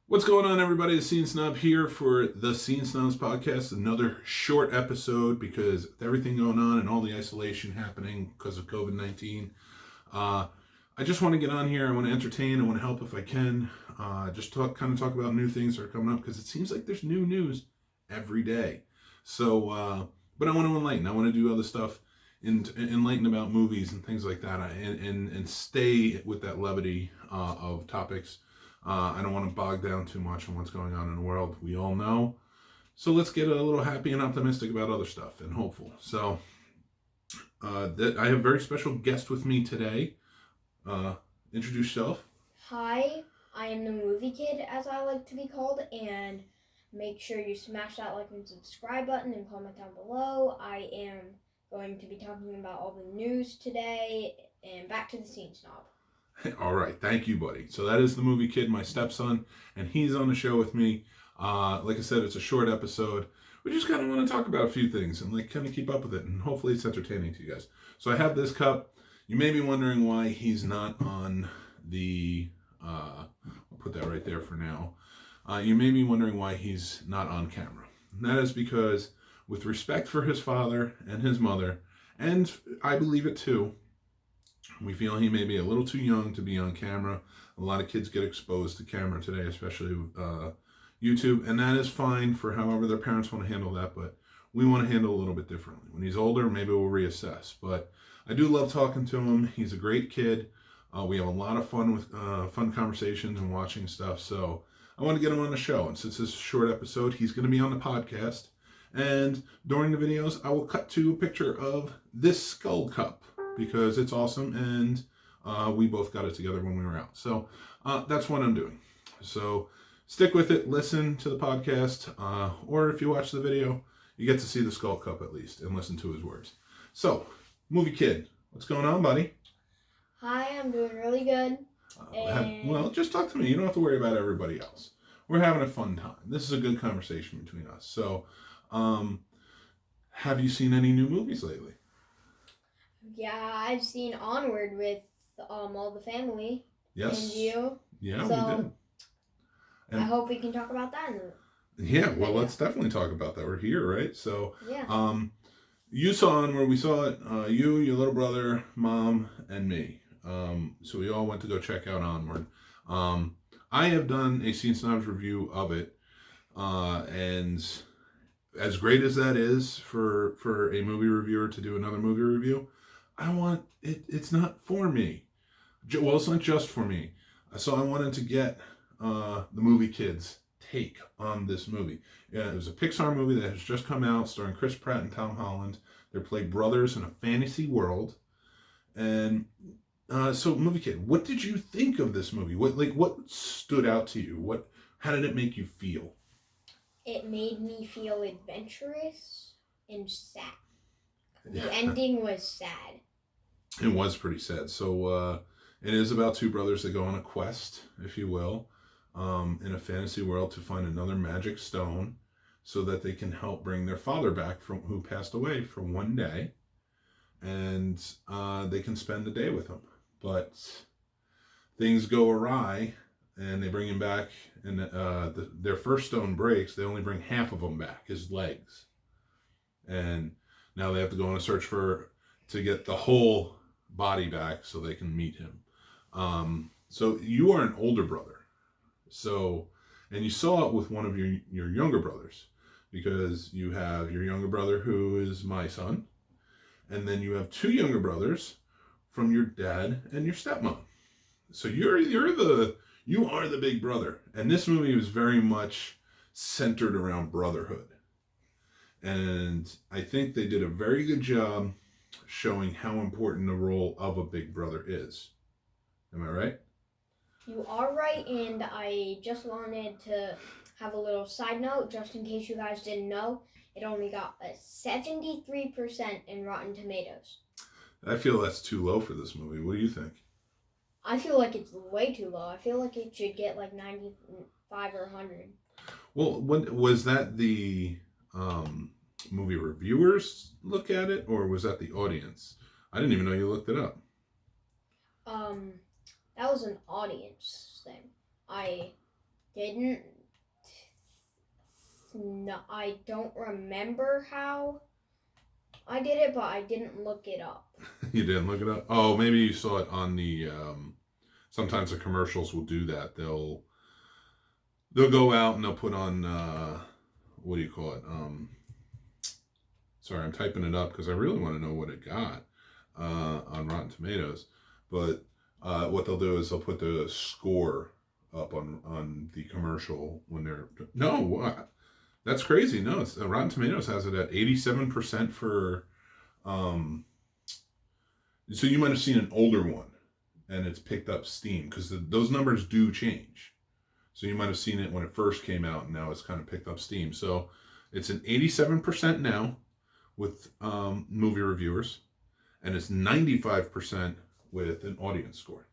What's going on, everybody? It's Scene Snub here for the Scene Snubs podcast. Another short episode because with everything going on and all the isolation happening because of COVID-19. I just want to get on here. I want to entertain. I want to help if I can. Just talk about new things that are coming up because it seems like there's new news every day. So, but I want to enlighten. I want to do other stuff, enlighten about movies and things like that, and stay with that levity of topics. I don't want to bog down too much on what's going on in the world. We all know. So let's get a little happy and optimistic about other stuff and hopeful. So I have a very special guest with me today. Introduce yourself. Hi, I am the movie kid, as I like to be called, and make sure you smash that like and subscribe button and comment down below. I am going to be talking about all the news today, and back to the Scene Snob. All right, thank you, buddy. So that is the movie kid, my stepson, and he's on the show with me. Like I said, it's a short episode. We just kind of want to talk about a few things and kind of keep up with it, and hopefully it's entertaining to you guys. So I have this cup. You may be wondering why he's not on the. I'll put that right there for now. You may be wondering why he's not on camera. And that is because, with respect for his father and his mother, and I believe it too, we feel he may be a little too young to be on camera. A lot of kids get exposed to camera today, especially YouTube, and that is fine for however their parents want to handle that, but we want to handle it a little bit differently. When he's older, maybe we'll reassess. But I do love talking to him. He's a great kid. We have a lot of fun with fun conversations and watching stuff, so I want to get him on the show. And since this is a short episode, he's going to be on the podcast. And during the videos, I will cut to a picture of this skull cup because it's awesome, and we both got it together when we were out. So that's what I'm doing. So stick with it, listen to the podcast, or if you watch the video, you get to see the skull cup at least and listen to his words. So, movie kid, what's going on, buddy? Hi, I'm doing really good. Well, just talk to me. You don't have to worry about everybody else. We're having a fun time. This is a good conversation between us. So, have you seen any new movies lately? Yeah, I've seen Onward with all the family. Yes. And you. Yeah, so, we did. And I hope we can talk about that in the yeah, well, let's definitely talk about that. We're here, right? So, yeah. You saw Onward. We saw it. You, your little brother, mom, and me. So we all went to go check out Onward. I have done a Scene Snobs review of it, and as great as that is for a movie reviewer to do another movie review, I want it. It's not for me. Well, it's not just for me. So I wanted to get the movie kids' take on this movie. Yeah, it was a Pixar movie that has just come out, starring Chris Pratt and Tom Holland. They play brothers in a fantasy world, and so movie kid, what did you think of this movie? What stood out to you? How did it make you feel? It made me feel adventurous and sad. The ending was sad. It was pretty sad. So it is about two brothers that go on a quest, if you will, in a fantasy world to find another magic stone so that they can help bring their father back who passed away for one day, and they can spend the day with him. But things go awry, and they bring him back, and their first stone breaks. They only bring half of him back, his legs. And now they have to go on a search to get the whole body back so they can meet him. So you are an older brother. So, and you saw it with one of your younger brothers, because you have your younger brother who is my son, and then you have two younger brothers from your dad and your stepmom. So you are the big brother, and this movie was very much centered around brotherhood, and I think they did a very good job showing how important the role of a big brother is. Am I right? You are right, and I just wanted to have a little side note, just in case you guys didn't know. It only got a 73% in Rotten Tomatoes. I feel that's too low for this movie. What do you think? I feel like it's way too low. I feel like it should get like 95 or 100. Well, was that the movie reviewers look at it, or was that the audience? I didn't even know you looked it up. That was an audience thing. I didn't. No, I don't remember how I did it, but I didn't look it up. You didn't look it up? Oh, maybe you saw it on the. Sometimes the commercials will do that. They'll go out and they'll put on what do you call it? Sorry, I'm typing it up because I really want to know what it got on Rotten Tomatoes. But what they'll do is they'll put the score up on the commercial when they're that's crazy. No, it's Rotten Tomatoes has it at 87% for. So you might have seen an older one, and it's picked up steam because those numbers do change. So you might have seen it when it first came out, and now it's kind of picked up steam. So it's an 87% now with movie reviewers, and it's 95% with an audience score.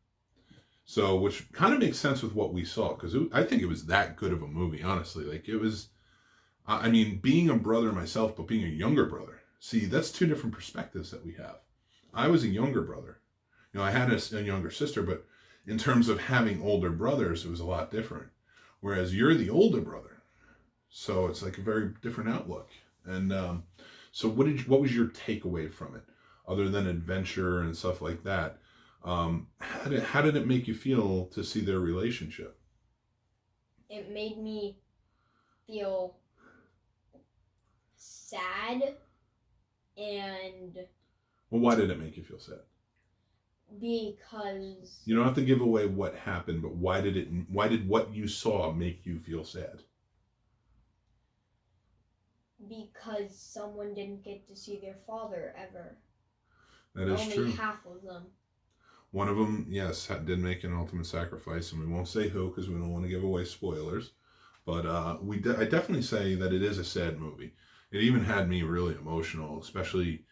So, which kind of makes sense with what we saw, because I think it was that good of a movie, honestly. Like, it was, I mean, being a brother myself, but being a younger brother. See, that's two different perspectives that we have. I was a younger brother. You know, I had a younger sister, but in terms of having older brothers, it was a lot different. Whereas you're the older brother. So it's like a very different outlook. And so what was your takeaway from it, other than adventure and stuff like that? How did it make you feel to see their relationship? It made me feel sad, and Well, why did it make you feel sad? because You don't have to give away what happened, but why did what you saw make you feel sad? someone didn't get to see their father ever. That is Only true. half of them. One of them, yes, did make an ultimate sacrifice, and we won't say who because we don't want to give away spoilers. But I definitely say that it is a sad movie. It even had me really emotional, especially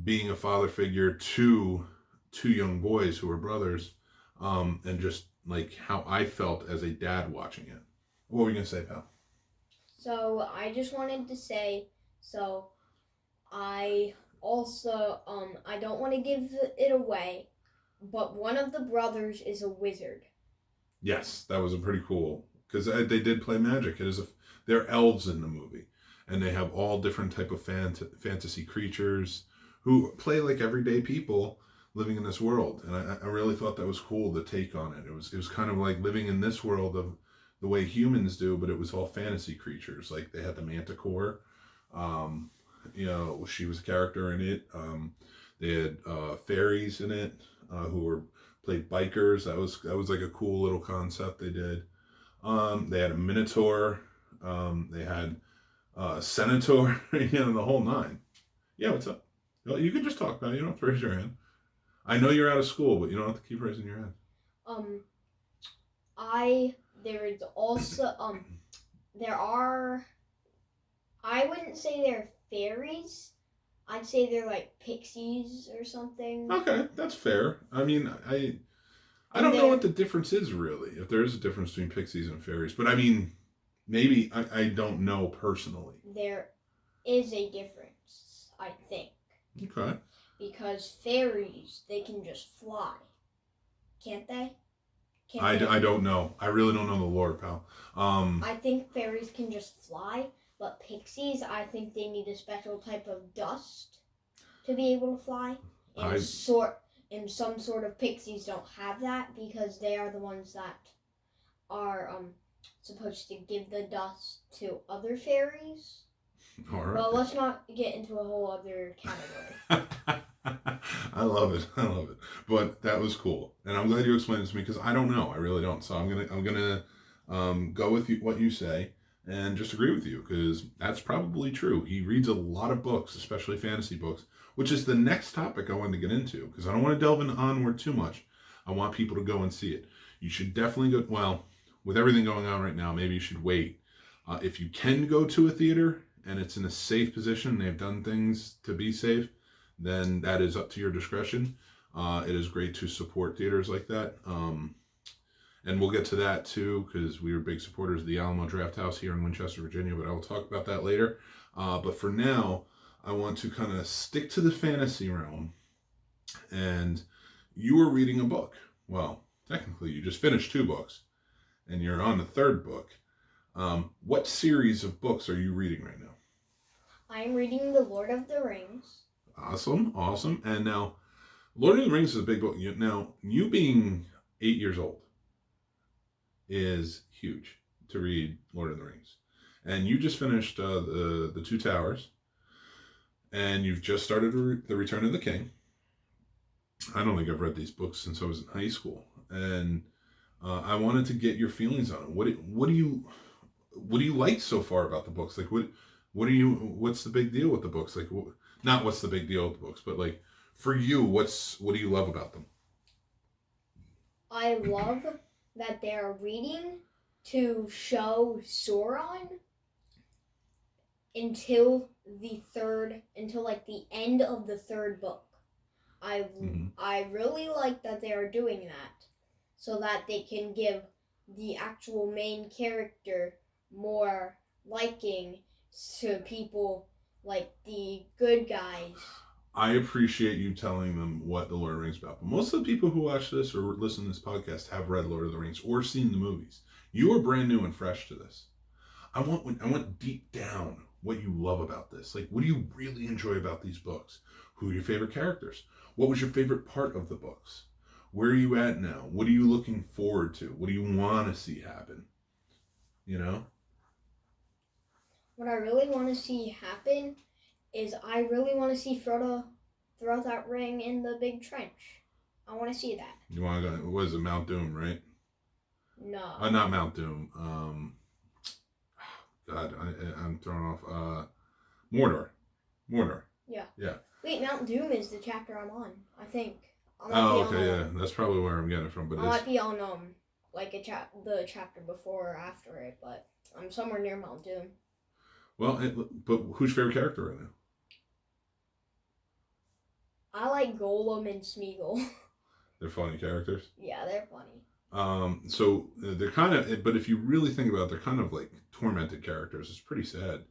being a father figure to two young boys who were brothers, and just like how I felt as a dad watching it. What were you gonna say, pal? So I just wanted to say, so I also I don't want to give it away, but one of the brothers is a wizard. Yes, that was a pretty cool, because they did play magic. They're elves in the movie, and they have all different type of fantasy creatures who play like everyday people living in this world. And I really thought that was cool, the take on it. It was kind of like living in this world of the way humans do, but it was all fantasy creatures. Like they had the Manticore, she was a character in it. They had fairies in it who were played bikers. That was like a cool little concept they did. They had a minotaur. They had a senator. The whole nine. Yeah, what's up? Well, you can just talk about it. You don't have to raise your hand. I know you're out of school, but you don't have to keep raising your hand. There is also I wouldn't say they're fairies. I'd say they're like pixies or something. Okay, that's fair. I mean, I don't know what the difference is really, if there is a difference between pixies and fairies. But I mean, maybe I don't know personally. There is a difference, I think. Okay. Because fairies, they can just fly. Can't they? I don't know. I really don't know the lore, pal. I think fairies can just fly, but pixies, I think they need a special type of dust to be able to fly. And some sort of pixies don't have that because they are the ones that are supposed to give the dust to other fairies. All right. Well, let's not get into a whole other category. I love it. But that was cool, and I'm glad you explained it to me because I don't know. I really don't. So I'm gonna go with what you say and just agree with you because that's probably true. He reads a lot of books, especially fantasy books, which is the next topic I wanted to get into because I don't want to delve onward too much. I want people to go and see it. You should definitely go. Well, with everything going on right now, maybe you should wait. If you can go to a theater and it's in a safe position, they've done things to be safe, then that is up to your discretion. It is great to support theaters like that. And we'll get to that too, because we are big supporters of the Alamo Draft House here in Winchester, Virginia, but I will talk about that later. But for now, I want to kind of stick to the fantasy realm. And you were reading a book. Well, technically, you just finished 2 books. and you're on the third book. What series of books are you reading right now? I'm reading The Lord of the Rings. Awesome, awesome. And now, Lord of the Rings is a big book. Now, you being 8 years old is huge to read Lord of the Rings. And you just finished the Two Towers, and you've just started The Return of the King. I don't think I've read these books since I was in high school, and I wanted to get your feelings on it. What do you like so far about the books? Like what's the big deal with the books? Like not what's the big deal with the books, but like for you, what do you love about them? I love that they're reading to show Sauron until like the end of the third book. I really like that they are doing that so that they can give the actual main character more liking to people like the good guys. I appreciate you telling them what the Lord of the Rings is about. But most of the people who watch this or listen to this podcast have read Lord of the Rings or seen the movies. You are brand new and fresh to this. I want deep down what you love about this. Like, what do you really enjoy about these books? Who are your favorite characters? What was your favorite part of the books? Where are you at now? What are you looking forward to? What do you want to see happen? You know? What I really want to see happen is I really want to see Frodo throw that ring in the big trench. I want to see that. You want to go, what is it, Mount Doom, right? No. Not Mount Doom. God, I'm thrown off. Mordor. Yeah. Yeah. Wait, Mount Doom is the chapter I'm on, I think. Yeah. That's probably where I'm getting it from. But I might be on like the chapter before or after it, but I'm somewhere near Mount Doom. Well, but who's your favorite character right now? I like Gollum and Smeagol. They're funny characters. Yeah, they're funny. So they're kind of, but if you really think about it, they're kind of like tormented characters. It's pretty sad,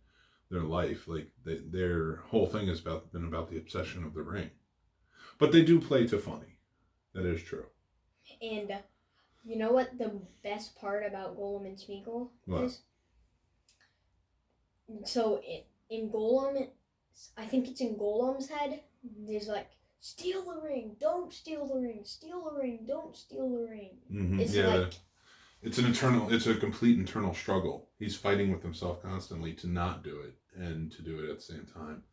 their life. Like their whole thing has been about the obsession of the ring. But they do play to funny. That is true. And you know what the best part about Gollum and Smeagol is? So in Gollum, I think it's in Gollum's head, there's like, steal the ring, don't steal the ring, steal the ring, don't steal the ring. Mm-hmm. It's a complete internal struggle. He's fighting with himself constantly to not do it and to do it at the same time.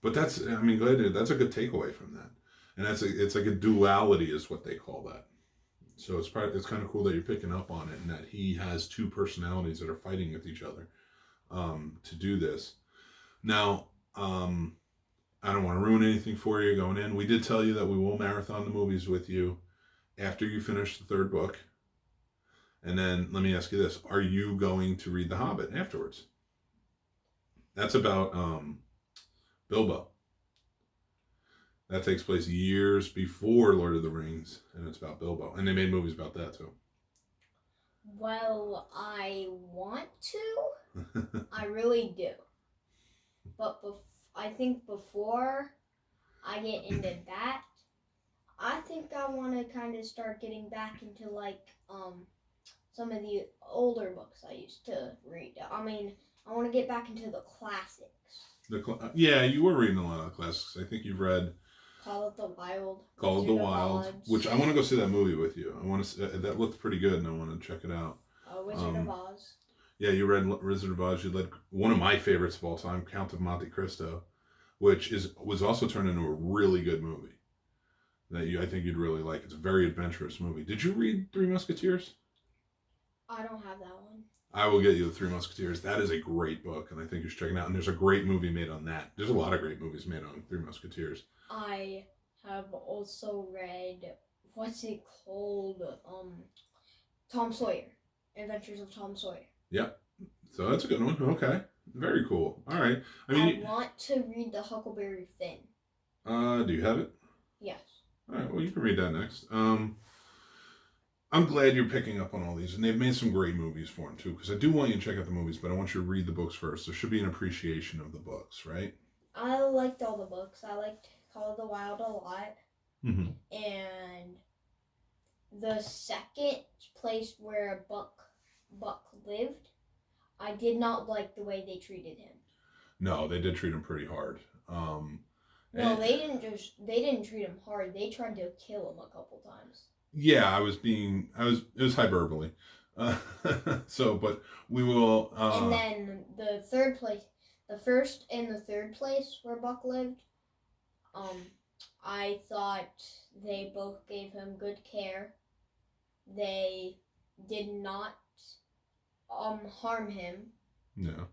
But that's a good takeaway from that. And it's like a duality is what they call that. So it's kind of cool that you're picking up on it and that he has two personalities that are fighting with each other to do this. Now, I don't want to ruin anything for you going in. We did tell you that we will marathon the movies with you after you finish the third book. And then let me ask you this. Are you going to read The Hobbit afterwards? That's about Bilbo. That takes place years before Lord of the Rings, and it's about Bilbo. And they made movies about that, too. Well, I want to. I really do. But I think before I get into that, I think I want to kind of start getting back into, like, some of the older books I used to read. I mean, I want to get back into the classics. Yeah, you were reading a lot of the classics. I think you've read Call of the Wild. Call of the Wild, which I want to go see that movie with you. I want to. That looked pretty good, and I want to check it out. Wizard of Oz. Yeah, you read Wizard of Oz. You read one of my favorites of all time, Count of Monte Cristo, which was also turned into a really good movie that I think you'd really like. It's a very adventurous movie. Did you read Three Musketeers? I don't have that one. I will get you the Three Musketeers. That is a great book, and I think you should check it out. And there's a great movie made on that. There's a lot of great movies made on Three Musketeers. I have also read, what's it called? Tom Sawyer. Adventures of Tom Sawyer. Yep. So that's a good one. Okay. Very cool. All right. I want to read The Huckleberry Finn. Do you have it? Yes. All right. Well, you can read that next. I'm glad you're picking up on all these, and they've made some great movies for them too. Because I do want you to check out the movies, but I want you to read the books first. There should be an appreciation of the books, right? I liked all the books. I liked Call of the Wild a lot, mm-hmm. and the second place where Buck lived, I did not like the way they treated him. No, they did treat him pretty hard. No, they didn't treat him hard. They tried to kill him a couple times. Yeah, it was hyperbole. But we will. And then the third place, the first and the third place where Buck lived, I thought they both gave him good care. They did not harm him. Yeah.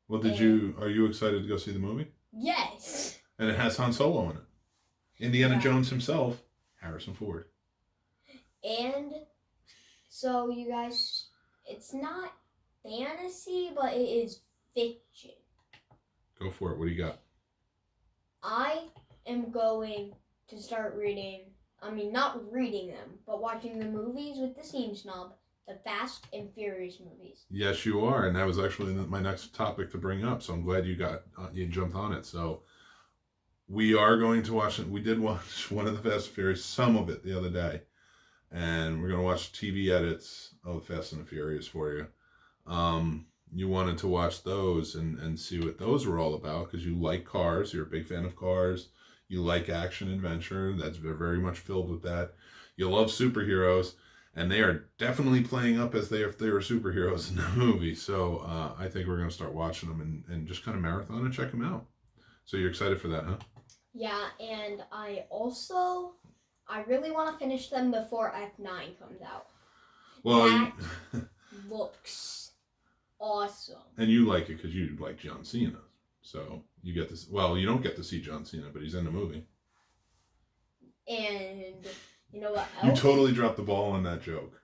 Well, are you excited to go see the movie? Yes. And it has Han Solo in it. Indiana Jones himself, Harrison Ford. And so you guys, it's not fantasy, but it is fiction. Go for it. What do you got? I am going to start not reading them, but watching the movies with the Scene Snob, the Fast and Furious movies. Yes, you are, and that was actually my next topic to bring up. So I'm glad you jumped on it. So we are going to watch it. We did watch one of the Fast and Furious, some of it the other day, and we're going to watch TV edits of Fast and the Furious for you. You wanted to watch those and see what those were all about because you like cars. You're a big fan of cars. You like action adventure. That's very much filled with that. You love superheroes, and they are definitely playing up as if they were superheroes in the movie. So I think we're going to start watching them and just kind of marathon and check them out. So you're excited for that, huh? Yeah, and I really want to finish them before F9 comes out. Well, that looks awesome. And you like it because you like John Cena. So you get this. Well, you don't get to see John Cena, but he's in the movie. And you know what else? You totally dropped dropped the ball on that joke.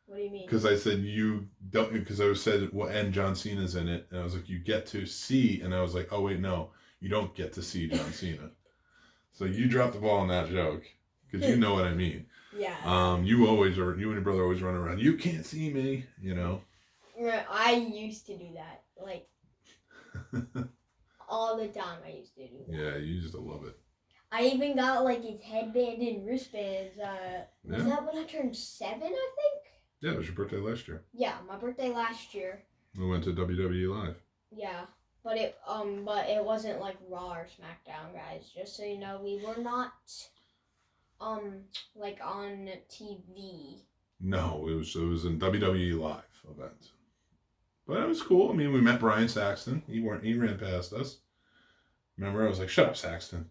What do you mean? Because I said you don't. Because I said, well, and John Cena's in it, and I was like, you get to see, and I was like, oh wait, no, you don't get to see John Cena. So you dropped the ball on that joke because you know what I mean. Yeah. You and your brother always run around. You can't see me, you know. I used to do that, like all the time. I used to do that. Yeah, you used to love it. I even got like his headband and wristbands. Was that when I turned 7? I think. Yeah, it was your birthday last year. Yeah, my birthday last year. We went to WWE Live. Yeah, but it wasn't like Raw or SmackDown, guys. Just so you know, we were not like on TV. No, it was in WWE Live event. But it was cool. I mean, we met Brian Saxton. He ran past us. Remember, I was like, "Shut up, Saxton."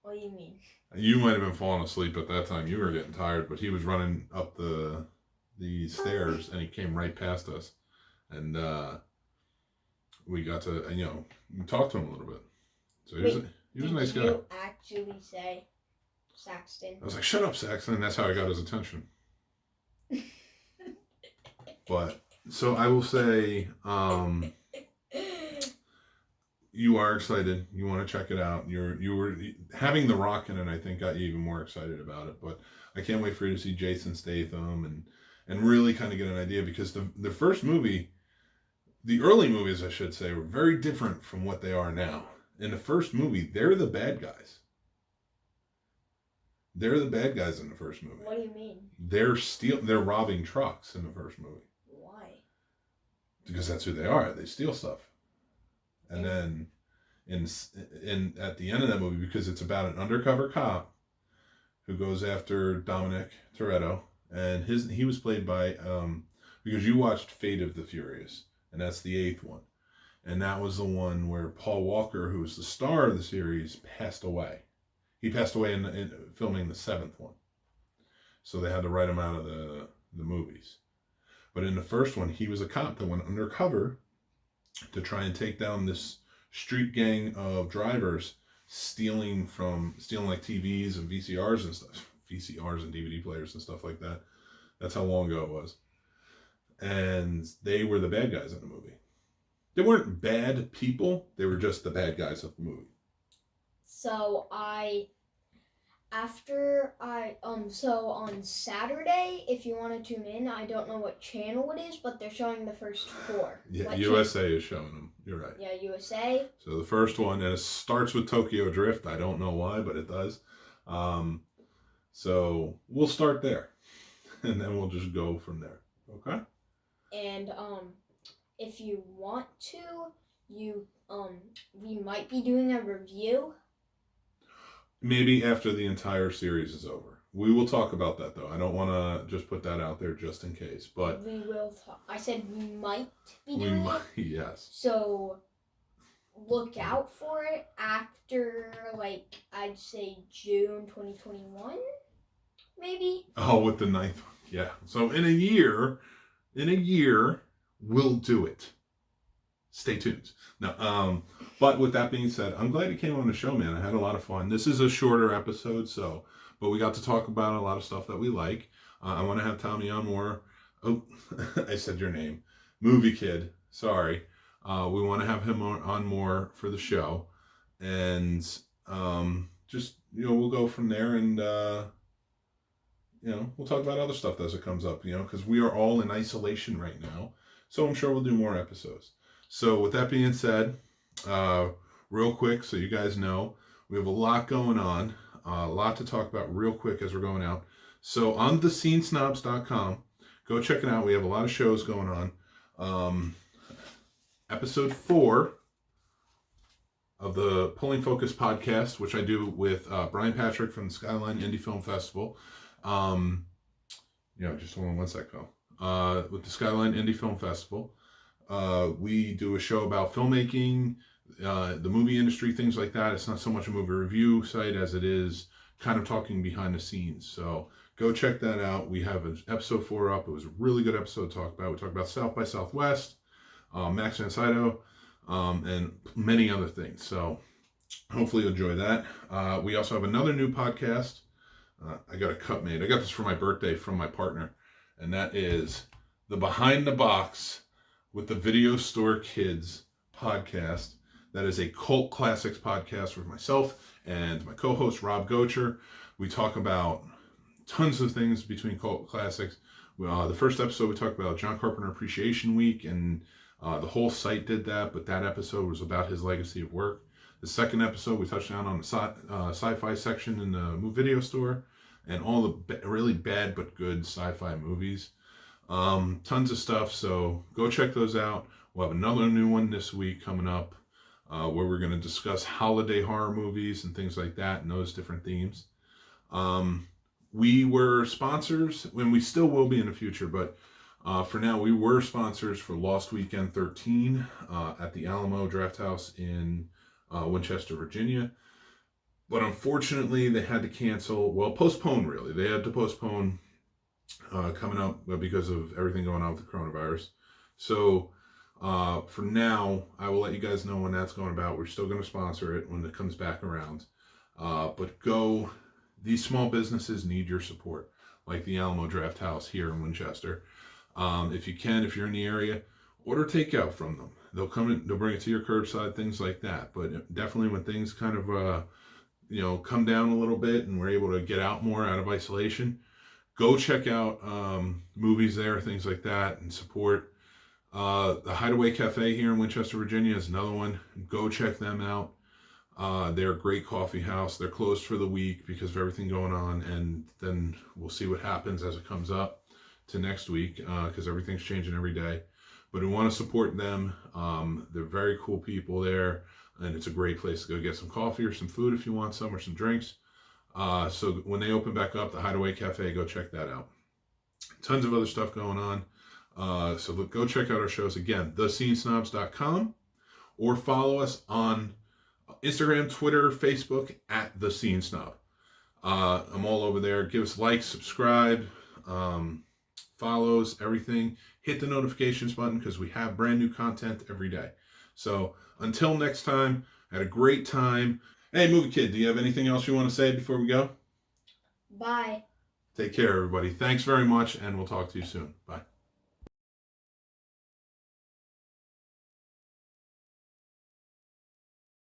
What do you mean? You might have been falling asleep at that time. You were getting tired, but he was running up the stairs, and he came right past us, and we got to talk to him a little bit. So he was a nice guy. Did you actually say Saxton? I was like, "Shut up, Saxton," and that's how I got his attention. But so I will say, you are excited. You want to check it out. You were having The Rock in it, I think, got you even more excited about it. But I can't wait for you to see Jason Statham and really kind of get an idea because the first movie, the early movies, I should say, were very different from what they are now. In the first movie, they're the bad guys. They're the bad guys in the first movie. What do you mean? They're robbing trucks in the first movie. Why? Because that's who they are. They steal stuff. And then in at the end of that movie, because it's about an undercover cop who goes after Dominic Toretto, and he was played by because you watched Fate of the Furious, and that's the 8th one. And that was the one where Paul Walker, who was the star of the series, passed away. He passed away in filming the 7th one. So they had to write him out of the movies. But in the first one, he was a cop that went undercover to try and take down this street gang of drivers stealing like TVs and VCRs and stuff. VCRs and DVD players and stuff like that. That's how long ago it was. And they were the bad guys in the movie. They weren't bad people. They were just the bad guys of the movie. So so on Saturday, if you want to tune in, I don't know what channel it is, but they're showing the first 4. Yeah, what USA is showing them. You're right. Yeah, USA. So the first one, and it starts with Tokyo Drift. I don't know why, but it does. So we'll start there, and then we'll just go from there. Okay. And if you want to, you we might be doing a review. Maybe after the entire series is over. We will talk about that, though. I don't want to just put that out there just in case. But we will talk. I said we might be doing it. Yes. So look out for it after, like, I'd say June 2021, maybe. Oh, with the 9th one. Yeah. So in a year, we'll do it. Stay tuned. No, but with that being said, I'm glad you came on the show, man. I had a lot of fun. This is a shorter episode, but we got to talk about a lot of stuff that we like. I want to have Tommy on more. Oh, I said your name. Movie Kid. Sorry. We want to have him on more for the show. And just, we'll go from there and, we'll talk about other stuff as it comes up, because we are all in isolation right now. So I'm sure we'll do more episodes. So with that being said, real quick, so you guys know, we have a lot going on, a lot to talk about real quick as we're going out. So on thescenesnobs.com, go check it out. We have a lot of shows going on. Episode 4 of the Pulling Focus podcast, which I do with Brian Patrick from the Skyline Indie Film Festival. Just one sec, Phil. With the Skyline Indie Film Festival. We do a show about filmmaking, the movie industry, things like that. It's not so much a movie review site as it is kind of talking behind the scenes. So go check that out. We have an episode 4 up. It was a really good episode to talk about. We talked about South by Southwest, Max von Sydow, and many other things. So hopefully you'll enjoy that. We also have another new podcast. I got a cut made. I got this for my birthday from my partner, and that is the Behind the Box with the Video Store Kids podcast. That is a cult classics podcast with myself and my co-host Rob Gocher. We talk about tons of things between cult classics. The first episode we talked about John Carpenter Appreciation Week, and the whole site did that, but that episode was about his legacy of work. The second episode we touched down on the sci-fi section in the video store and all the really bad but good sci-fi movies. Tons of stuff, so go check those out. We'll have another new one this week coming up where we're going to discuss holiday horror movies and things like that and those different themes. We were sponsors, and we still will be in the future, but for now we were sponsors for Lost Weekend 13 at the Alamo Draft House in Winchester, Virginia. But unfortunately they had to postpone really. They had to postpone coming up because of everything going on with the coronavirus. So for now, I will let you guys know when that's going about. We're still going to sponsor it when it comes back around. But these small businesses need your support, like the Alamo Draft House here in Winchester. If you can, if you're in the area, order takeout from them. They'll come in, they'll bring it to your curbside, things like that. But definitely when things kind of, come down a little bit and we're able to get out more out of isolation, go check out movies there, things like that, and support. The Hideaway Cafe here in Winchester, Virginia is another one. Go check them out. They're a great coffee house. They're closed for the week because of everything going on, and then we'll see what happens as it comes up to next week because everything's changing every day. But we want to support them. They're very cool people there, and it's a great place to go get some coffee or some food if you want some, or some drinks. So when they open back up, the Hideaway Cafe, go check that out. Tons of other stuff going on. So go check out our shows again, thescenesnobs.com, or follow us on Instagram, Twitter, Facebook at The Scene Snob. I'm all over there. Give us likes, subscribe, follows, everything. Hit the notifications button because we have brand new content every day. So until next time, I had a great time. Hey, Movie Kid, do you have anything else you want to say before we go? Bye. Take care, everybody. Thanks very much, and we'll talk to you soon. Bye.